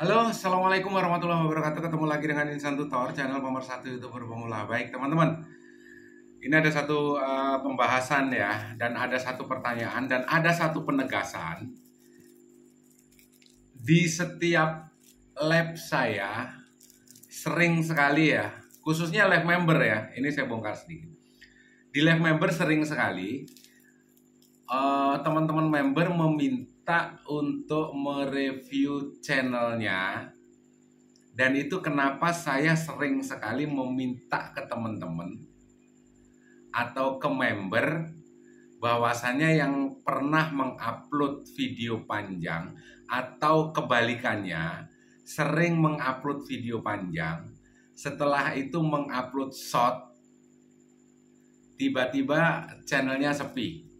Halo, Assalamualaikum warahmatullahi wabarakatuh. Ketemu lagi dengan Insan Tutor, channel pemersatu YouTuber pemula. Baik teman-teman, ini ada satu pembahasan ya, dan ada satu pertanyaan, dan ada satu penegasan. Di setiap lab saya, sering sekali ya, khususnya lab member ya, ini saya bongkar sedikit. Di lab member sering sekali, teman-teman member meminta untuk mereview channelnya, dan itu kenapa saya sering sekali meminta ke teman-teman atau ke member bahwasannya yang pernah mengupload video panjang atau kebalikannya sering mengupload video panjang, setelah itu mengupload short, tiba-tiba channelnya sepi.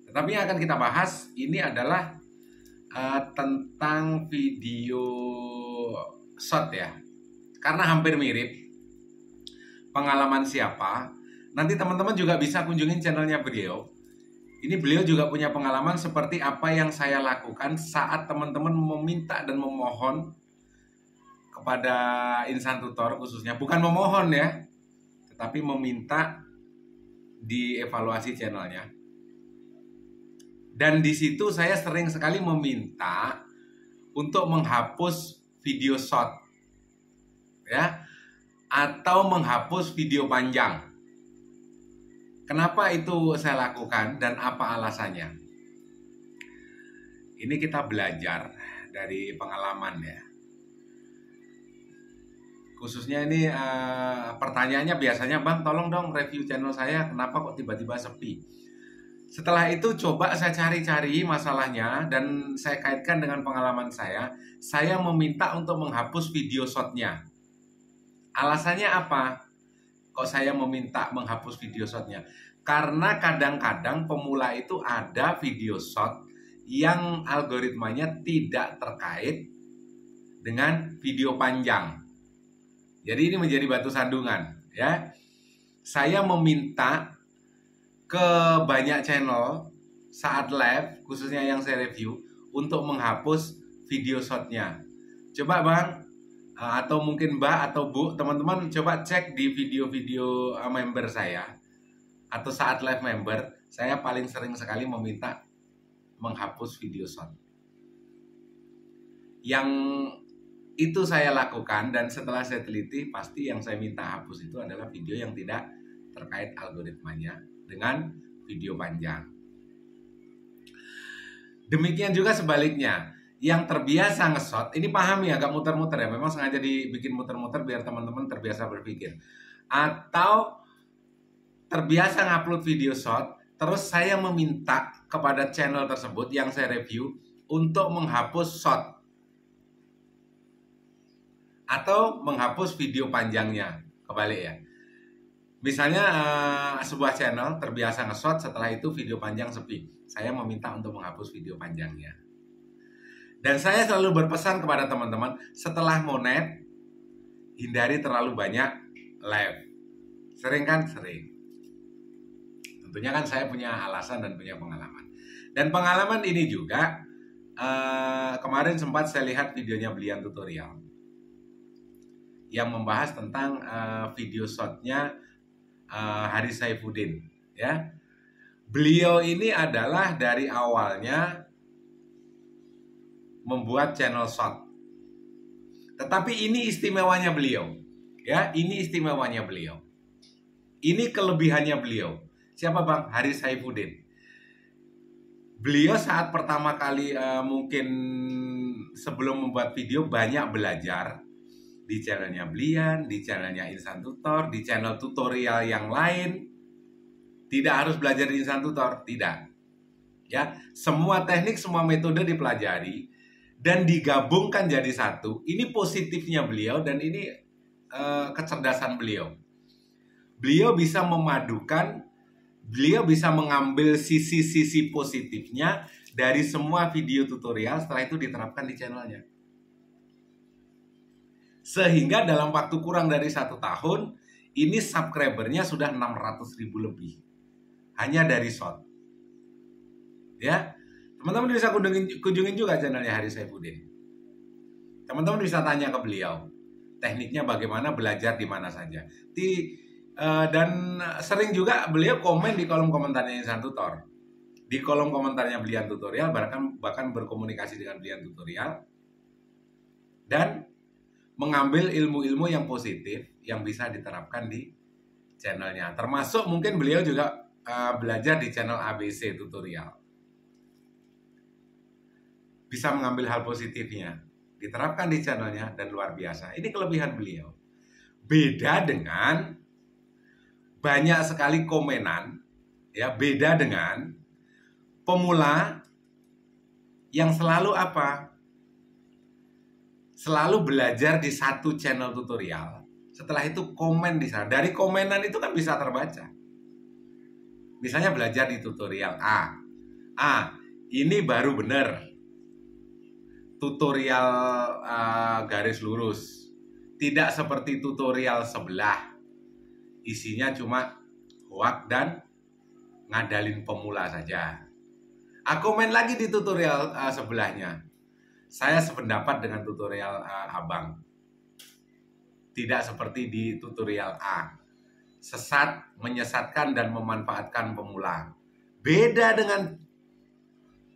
Tapi yang akan kita bahas ini adalah tentang video short ya, karena hampir mirip pengalaman siapa. Nanti teman-teman juga bisa kunjungin channelnya beliau. Ini beliau juga punya pengalaman seperti apa yang saya lakukan saat teman-teman meminta dan memohon kepada Insan Tutor khususnya, bukan memohon ya, tetapi meminta dievaluasi channelnya. Dan di situ saya sering sekali meminta untuk menghapus video short ya, atau menghapus video panjang. Kenapa itu saya lakukan dan apa alasannya? Ini kita belajar dari pengalaman ya. Khususnya ini pertanyaannya biasanya, "Bang, tolong dong review channel saya, kenapa kok tiba-tiba sepi?" Setelah itu coba saya cari-cari masalahnya dan saya kaitkan dengan pengalaman saya. Saya meminta untuk menghapus video shotnya. Alasannya apa? Kok saya meminta menghapus video shotnya? Karena kadang-kadang pemula itu ada video shot yang algoritmanya tidak terkait dengan video panjang. Jadi ini menjadi batu sandungan ya. Saya meminta ke banyak channel saat live, khususnya yang saya review, untuk menghapus video shotnya. Coba Bang, atau mungkin Mbak atau Bu, teman-teman coba cek di video-video member saya, atau saat live member, saya paling sering sekali meminta menghapus video shot. Yang itu saya lakukan, dan setelah saya teliti, pasti yang saya minta hapus itu adalah video yang tidak terkait algoritmanya dengan video panjang. Demikian juga sebaliknya, yang terbiasa nge-shot, ini pahami agak muter-muter ya, memang sengaja dibikin muter-muter biar teman-teman terbiasa berpikir. Atau terbiasa ngupload video short, terus saya meminta kepada channel tersebut yang saya review untuk menghapus short atau menghapus video panjangnya, kebalik ya. Misalnya sebuah channel terbiasa nge-shot, setelah itu video panjang sepi. Saya meminta untuk menghapus video panjangnya. Dan saya selalu berpesan kepada teman-teman, setelah monet, hindari terlalu banyak live. Sering kan? Sering. Tentunya kan saya punya alasan dan punya pengalaman. Dan pengalaman ini juga, kemarin sempat saya lihat videonya Belian Tutorial yang membahas tentang video shotnya Haris Saifuddin ya. Beliau ini adalah dari awalnya membuat channel short. Tetapi ini istimewanya beliau ya, ini istimewanya beliau. Ini kelebihannya beliau. Siapa Bang? Haris Saifuddin. Beliau saat pertama kali mungkin sebelum membuat video banyak belajar di channelnya Blian, di channelnya Insan Tutor, di channel tutorial yang lain. Tidak harus belajar di Insan Tutor, tidak. Ya, semua teknik, semua metode dipelajari dan digabungkan jadi satu. Ini positifnya beliau dan ini kecerdasan beliau. Beliau bisa memadukan, beliau bisa mengambil sisi-sisi positifnya dari semua video tutorial, setelah itu diterapkan di channelnya. Sehingga dalam waktu kurang dari 1 tahun, ini subscribernya sudah 600.000 lebih. Hanya dari short. Ya, teman-teman bisa kunjungin juga channelnya Haris Saifuddin. Teman-teman bisa tanya ke beliau. Tekniknya bagaimana, belajar di mana saja. Dan sering juga beliau komen di kolom komentarnya Insan Tutor. Di kolom komentarnya Belian Tutorial, bahkan berkomunikasi dengan Belian Tutorial. Dan mengambil ilmu-ilmu yang positif yang bisa diterapkan di channelnya. Termasuk mungkin beliau juga belajar di channel ABC Tutorial. Bisa mengambil hal positifnya, diterapkan di channelnya, dan luar biasa. Ini kelebihan beliau. Beda dengan banyak sekali komenan, ya, beda dengan pemula yang selalu apa? Selalu belajar di satu channel tutorial. Setelah itu komen di sana. Dari komenan itu kan bisa terbaca. Misalnya belajar di tutorial A. Ini baru benar. Tutorial garis lurus. Tidak seperti tutorial sebelah. Isinya cuma hoak dan ngadalin pemula saja. Komen lagi di tutorial sebelahnya. Saya sependapat dengan tutorial abang. Tidak seperti di tutorial A. Sesat, menyesatkan, dan memanfaatkan pemula. Beda dengan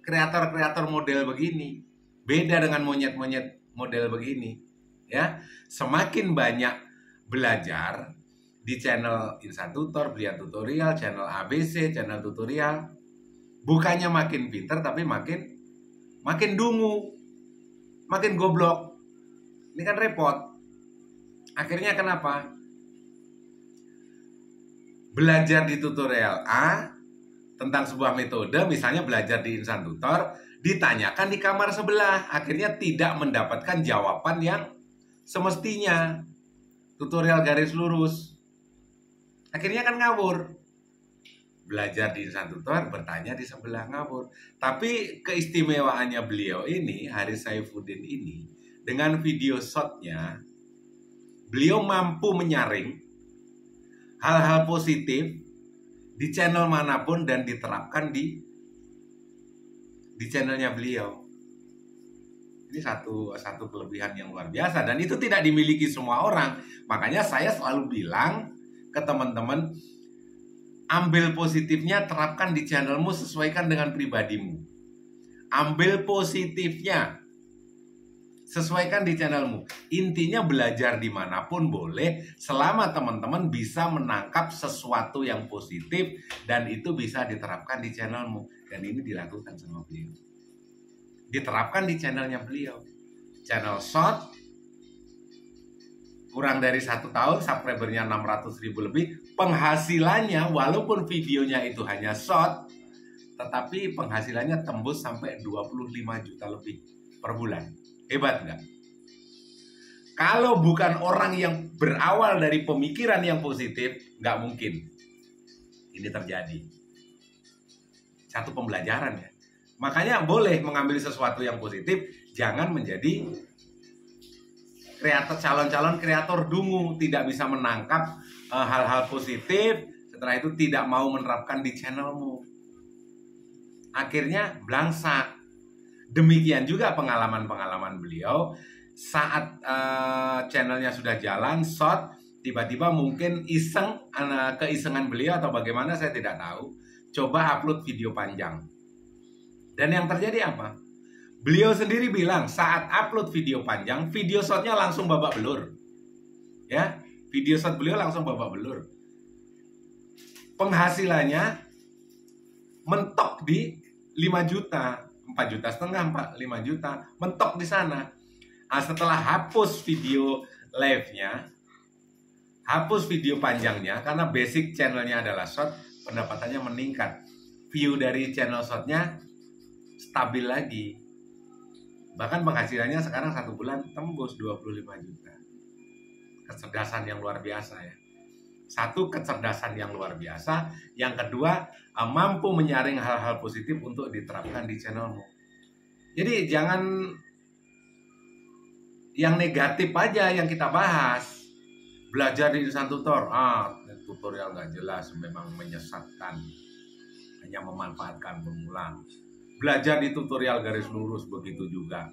kreator-kreator model begini. Beda dengan monyet-monyet model begini. Ya, semakin banyak belajar di channel Insan Tutor, Belian Tutorial, channel ABC, channel tutorial. Bukannya makin pinter, tapi makin dungu. Makin goblok. Ini kan repot. Akhirnya kenapa? Belajar di tutorial A tentang sebuah metode, misalnya belajar di Insan Tutor, ditanyakan di kamar sebelah. Akhirnya tidak mendapatkan jawaban yang semestinya. Tutorial garis lurus. Akhirnya kan ngawur. Belajar di Insan Tutor, bertanya di sebelah, ngawur. Tapi keistimewaannya beliau ini, Haris Saifuddin ini, dengan video shotnya, beliau mampu menyaring hal-hal positif di channel manapun dan diterapkan di channelnya beliau. Ini satu kelebihan yang luar biasa, dan itu tidak dimiliki semua orang. Makanya saya selalu bilang ke teman-teman, ambil positifnya, terapkan di channelmu, sesuaikan dengan pribadimu. Ambil positifnya, sesuaikan di channelmu. Intinya belajar dimanapun boleh, selama teman-teman bisa menangkap sesuatu yang positif, dan itu bisa diterapkan di channelmu. Dan ini dilakukan sama beliau. Diterapkan di channelnya beliau. Channel short, kurang dari 1 tahun, subscribernya 600.000 lebih. Penghasilannya, walaupun videonya itu hanya short, tetapi penghasilannya tembus sampai 25 juta lebih per bulan. Hebat nggak? Kalau bukan orang yang berawal dari pemikiran yang positif, nggak mungkin ini terjadi. Satu pembelajaran ya. Makanya boleh mengambil sesuatu yang positif, jangan menjadi calon-calon kreator dungu, tidak bisa menangkap hal-hal positif, setelah itu tidak mau menerapkan di channelmu. Akhirnya belangsak. Demikian juga pengalaman-pengalaman beliau saat channelnya sudah jalan, short, tiba-tiba mungkin keisengan beliau atau bagaimana saya tidak tahu, coba upload video panjang. Dan yang terjadi apa? Beliau sendiri bilang saat upload video panjang, video shotnya langsung babak belur. Ya, video shot beliau langsung babak belur. Penghasilannya mentok di 5 juta, 4,5 juta, 5 juta, mentok di sana. Setelah hapus video live-nya, hapus video panjangnya, karena basic channelnya adalah short, pendapatannya meningkat. View dari channel short-nya stabil lagi. Bahkan penghasilannya sekarang 1 bulan tembus 25 juta. Kecerdasan yang luar biasa ya. Satu, kecerdasan yang luar biasa. Yang kedua, mampu menyaring hal-hal positif untuk diterapkan di channelmu. Jadi jangan yang negatif aja yang kita bahas. Belajar di Insan Tutor, tutorial nggak jelas, memang menyesatkan, hanya memanfaatkan pemula. Belajar di tutorial garis lurus begitu juga.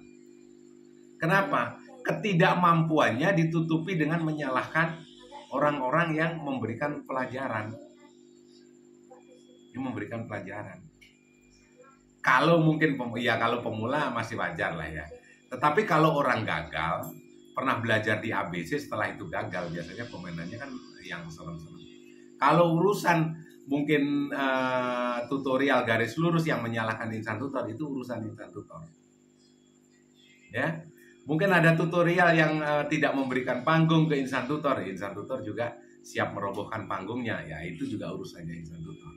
Kenapa? ketidakmampuannya ditutupi dengan menyalahkan orang-orang yang memberikan pelajaran. Kalau mungkin kalau pemula masih wajar lah ya. Tetapi kalau orang gagal, pernah belajar di ABC setelah itu gagal, biasanya komenannya kan yang serem-serem. Kalau urusan mungkin tutorial garis lurus yang menyalahkan insan tutor, itu urusan insan tutor. Ya, mungkin ada tutorial yang tidak memberikan panggung ke insan tutor juga siap merobohkan panggungnya, ya itu juga urusannya insan tutor.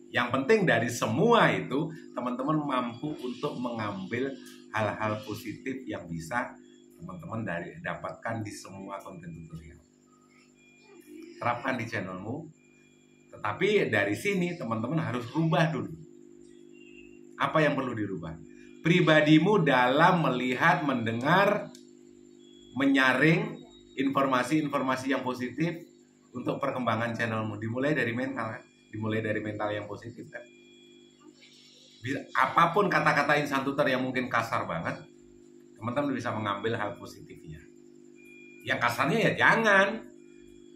Yang penting dari semua itu, teman-teman mampu untuk mengambil hal-hal positif yang bisa teman-teman dapatkan di semua konten tutorial. Terapkan di channelmu. Tetapi dari sini teman-teman harus rubah dulu. Apa yang perlu dirubah? Pribadimu dalam melihat, mendengar, menyaring informasi-informasi yang positif untuk perkembangan channelmu. Dimulai dari mental kan? Dimulai dari mental yang positif kan? Apapun kata-kata insan tutor yang mungkin kasar banget, teman-teman bisa mengambil hal positifnya. Yang kasarnya ya jangan.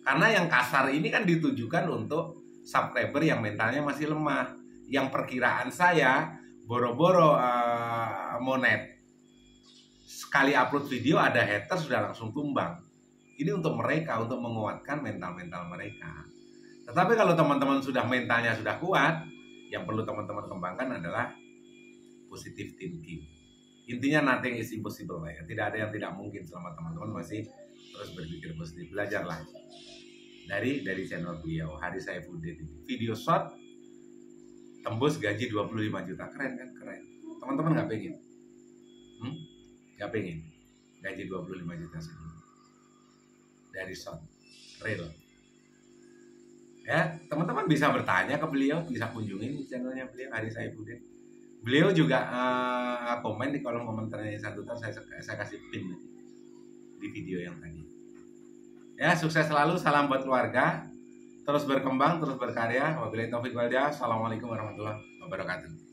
Karena yang kasar ini kan ditujukan untuk subscriber yang mentalnya masih lemah. Yang perkiraan saya boro-boro monet. Sekali upload video ada hater sudah langsung tumbang. Ini untuk mereka, untuk menguatkan mental-mental mereka. Tetapi kalau teman-teman sudah mentalnya sudah kuat, yang perlu teman-teman kembangkan adalah positive thinking. Intinya nothing is impossible ya. Tidak ada yang tidak mungkin selama teman-teman masih terus berpikir positif. Belajarlah dari channel beliau, Haris Saifuddin. Video short tembus gaji 25 juta. Keren kan? Keren. Teman-teman nggak pengen? Nggak pengen gaji 25 juta sebulan dari short real. Ya, teman-teman bisa bertanya ke beliau, bisa kunjungi channelnya beliau, Haris Saifuddin. Beliau juga komen di kolom komentarnya insan tutor, saya kasih pin di video yang tadi. Ya, sukses selalu, salam buat keluarga, terus berkembang, terus berkarya. Wabillahi taufiq wal hidayah. Assalamualaikum warahmatullahi wabarakatuh.